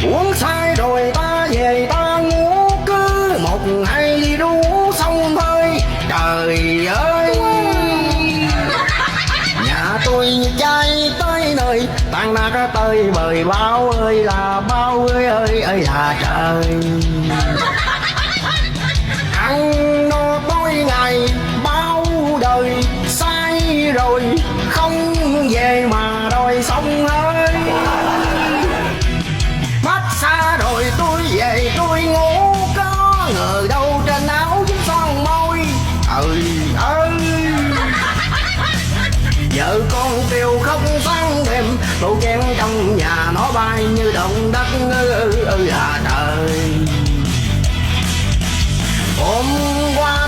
uống say rồi ta về ta ngủ cứ một hai ly rượu xong thôi. Trời ơi, nhà tôi như trai tới nơi tan nát tới bời bao ơi là bao ơi ơi ơi là trời. Ăn no tối ngày bao đời say rồi không về mà đòi sống ơi. Bắt xa rồi tôi về tôi ngủ có ngờ đâu trên áo dính son môi. Ơi ơi, vợ con kêu không sáng đêm tô chén trong nhà nó bay như động đất ơi là trời. Hôm qua